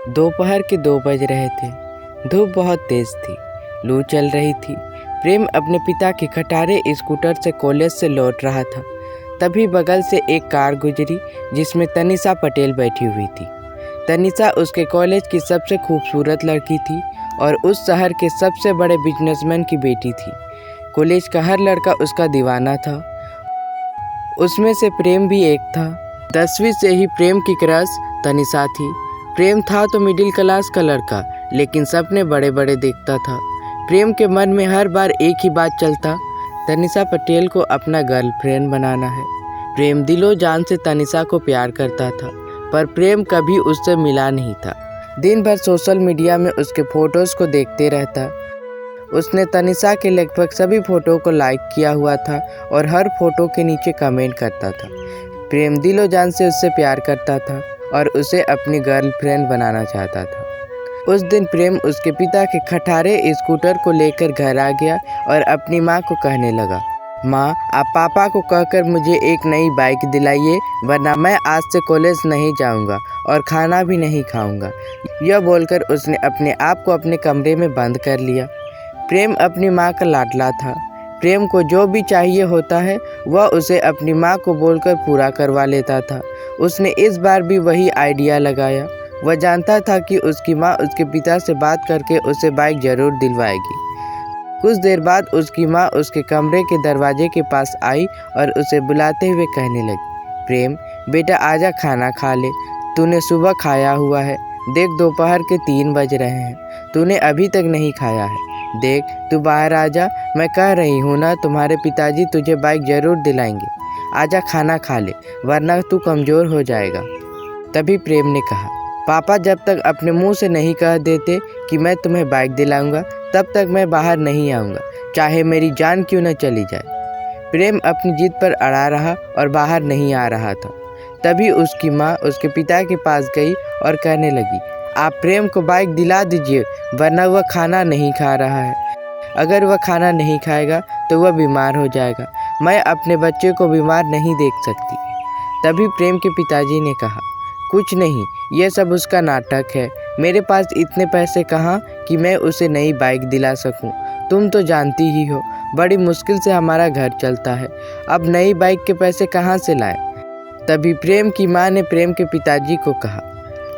दोपहर के 2 बज रहे थे। धूप बहुत तेज थी। लू चल रही थी। प्रेम अपने पिता के खटारे स्कूटर से कॉलेज से लौट रहा था। तभी बगल से एक कार गुजरी जिसमें तनिषा पटेल बैठी हुई थी। तनिषा उसके कॉलेज की सबसे खूबसूरत लड़की थी और उस शहर के सबसे बड़े बिजनेसमैन की बेटी थी। कॉलेज का हर लड़का उसका दीवाना था। उसमें से प्रेम भी एक था। 10वीं से ही प्रेम की क्रश तनिषा थी। प्रेम था तो मिडिल क्लास का लड़का, लेकिन सपने बड़े बड़े देखता था। प्रेम के मन में हर बार एक ही बात चलता, तनिषा पटेल को अपना गर्लफ्रेंड बनाना है। प्रेम दिलो जान से तनिषा को प्यार करता था, पर प्रेम कभी उससे मिला नहीं था। दिन भर सोशल मीडिया में उसके फोटोज़ को देखते रहता। उसने तनिषा के लगभग सभी फ़ोटो को लाइक किया हुआ था और हर फोटो के नीचे कमेंट करता था। प्रेम दिलो जान से उससे प्यार करता था और उसे अपनी गर्लफ्रेंड बनाना चाहता था। उस दिन प्रेम उसके पिता के खटारे स्कूटर को लेकर घर आ गया और अपनी माँ को कहने लगा, माँ आप पापा को कहकर मुझे एक नई बाइक दिलाइए, वरना मैं आज से कॉलेज नहीं जाऊँगा और खाना भी नहीं खाऊँगा। यह बोलकर उसने अपने आप को अपने कमरे में बंद कर लिया। प्रेम अपनी माँ का लाडला था। प्रेम को जो भी चाहिए होता है वह उसे अपनी माँ को बोलकर पूरा करवा लेता था। उसने इस बार भी वही आइडिया लगाया। वह जानता था कि उसकी माँ उसके पिता से बात करके उसे बाइक जरूर दिलवाएगी। कुछ देर बाद उसकी माँ उसके कमरे के दरवाजे के पास आई और उसे बुलाते हुए कहने लगी, प्रेम बेटा आजा खाना खा ले, तूने सुबह खाया हुआ है। देख दोपहर के 3 बज रहे हैं, तूने अभी तक नहीं खाया है। देख तू बाहर आजा, मैं कह रही हूँ ना तुम्हारे पिताजी तुझे बाइक जरूर दिलाएंगे। आजा खाना खा ले, वरना तू कमज़ोर हो जाएगा। तभी प्रेम ने कहा, पापा जब तक अपने मुंह से नहीं कह देते कि मैं तुम्हें बाइक दिलाऊंगा, तब तक मैं बाहर नहीं आऊँगा, चाहे मेरी जान क्यों न चली जाए। प्रेम अपनी जिद पर अड़ा रहा और बाहर नहीं आ रहा था। तभी उसकी माँ उसके पिता के पास गई और कहने लगी, आप प्रेम को बाइक दिला दीजिए, वरना वह खाना नहीं खा रहा है। अगर वह खाना नहीं खाएगा तो वह बीमार हो जाएगा। मैं अपने बच्चे को बीमार नहीं देख सकती। तभी प्रेम के पिताजी ने कहा, कुछ नहीं, यह सब उसका नाटक है। मेरे पास इतने पैसे कहाँ कि मैं उसे नई बाइक दिला सकूं। तुम तो जानती ही हो, बड़ी मुश्किल से हमारा घर चलता है। अब नई बाइक के पैसे कहाँ से लाएं? तभी प्रेम की माँ ने प्रेम के पिताजी को कहा,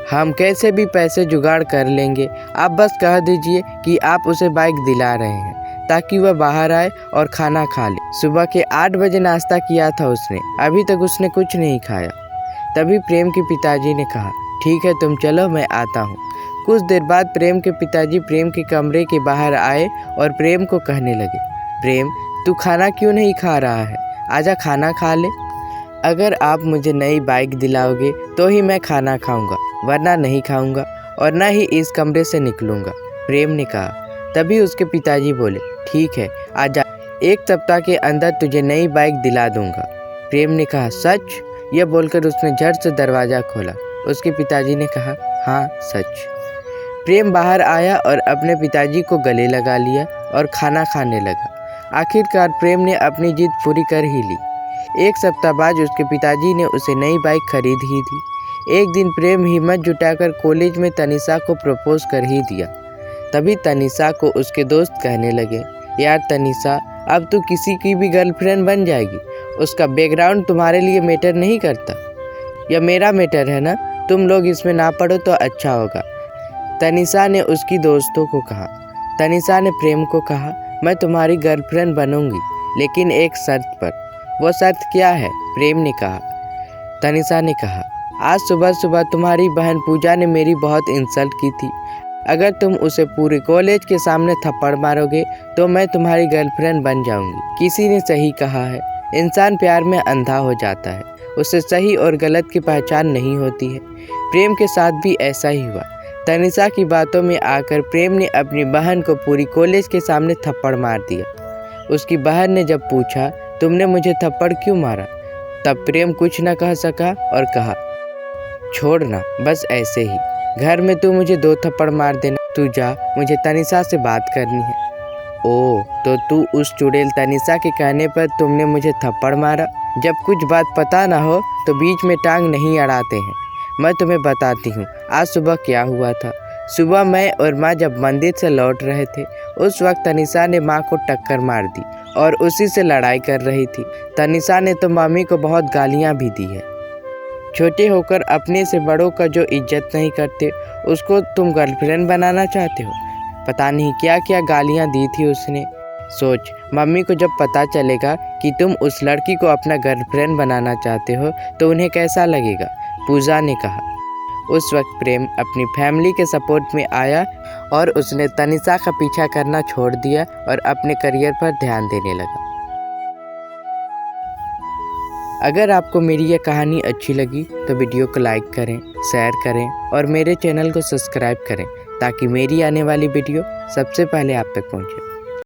हम कैसे भी पैसे जुगाड़ कर लेंगे, आप बस कह दीजिए कि आप उसे बाइक दिला रहे हैं ताकि वह बाहर आए और खाना खा ले। सुबह के 8 बजे नाश्ता किया था उसने, अभी तक उसने कुछ नहीं खाया। तभी प्रेम के पिताजी ने कहा, ठीक है तुम चलो, मैं आता हूँ। कुछ देर बाद प्रेम के पिताजी प्रेम के कमरे के बाहर आए और प्रेम को कहने लगे, प्रेम तू खाना क्यों नहीं खा रहा है, आजा खाना खा ले। अगर आप मुझे नई बाइक दिलाओगे तो ही मैं खाना खाऊंगा, वरना नहीं खाऊंगा और न ही इस कमरे से निकलूंगा, प्रेम ने कहा। तभी उसके पिताजी बोले, ठीक है आजा, 1 सप्ताह के अंदर तुझे नई बाइक दिला दूंगा। प्रेम ने कहा, सच? यह बोलकर उसने झट से दरवाज़ा खोला। उसके पिताजी ने कहा, हाँ सच। प्रेम बाहर आया और अपने पिताजी को गले लगा लिया और खाना खाने लगा। आखिरकार प्रेम ने अपनी जिद पूरी कर ही ली। 1 सप्ताह बाद उसके पिताजी ने उसे नई बाइक खरीद ही दी। एक दिन प्रेम हिम्मत जुटाकर कॉलेज में तनिषा को प्रपोज कर ही दिया। तभी तनिषा को उसके दोस्त कहने लगे, यार तनिषा, अब तू किसी की भी गर्लफ्रेंड बन जाएगी, उसका बैकग्राउंड तुम्हारे लिए मैटर नहीं करता। यह मेरा मैटर है ना, तुम लोग इसमें ना पड़ो तो अच्छा होगा। तनिषा ने उसकी दोस्तों को कहा। तनिषा ने प्रेम को कहा, मैं तुम्हारी गर्लफ्रेंड बनूंगी, लेकिन एक शर्त पर। वो शर्त क्या है? प्रेम ने कहा। तनिषा ने कहा, आज सुबह सुबह तुम्हारी बहन पूजा ने मेरी बहुत इंसल्ट की थी। अगर तुम उसे पूरे कॉलेज के सामने थप्पड़ मारोगे तो मैं तुम्हारी गर्लफ्रेंड बन जाऊंगी। किसी ने सही कहा है, इंसान प्यार में अंधा हो जाता है, उसे सही और गलत की पहचान नहीं होती है। प्रेम के साथ भी ऐसा ही हुआ। तनिषा की बातों में आकर प्रेम ने अपनी बहन को पूरी कॉलेज के सामने थप्पड़ मार दिया। उसकी बहन ने जब पूछा, तुमने मुझे थप्पड़ क्यों मारा? तब प्रेम कुछ न कह सका और कहा, छोड़ना, बस ऐसे ही। घर में तू मुझे 2 थप्पड़ मार देना, तू जा, मुझे तनिषा से बात करनी है। ओ, तो तू उस चुड़ैल तनिषा के कहने पर तुमने मुझे थप्पड़ मारा? जब कुछ बात पता ना हो तो बीच में टांग नहीं अड़ाते हैं। मैं तुम्हें बताती हूँ आज सुबह क्या हुआ था। सुबह मैं और माँ जब मंदिर से लौट रहे थे, उस वक्त तनिषा ने माँ को टक्कर मार दी और उसी से लड़ाई कर रही थी। तनिषा ने तो मम्मी को बहुत गालियाँ भी दी है। छोटे होकर अपने से बड़ों का जो इज्जत नहीं करते, उसको तुम गर्लफ्रेंड बनाना चाहते हो। पता नहीं क्या क्या गालियाँ दी थी उसने। सोच, मम्मी को जब पता चलेगा कि तुम उस लड़की को अपना गर्लफ्रेंड बनाना चाहते हो तो उन्हें कैसा लगेगा, पूजा ने कहा। उस वक्त प्रेम अपनी फैमिली के सपोर्ट में आया और उसने तनिषा का पीछा करना छोड़ दिया और अपने करियर पर ध्यान देने लगा। अगर आपको मेरी यह कहानी अच्छी लगी तो वीडियो को लाइक करें, शेयर करें और मेरे चैनल को सब्सक्राइब करें ताकि मेरी आने वाली वीडियो सबसे पहले आप तक पहुंचे।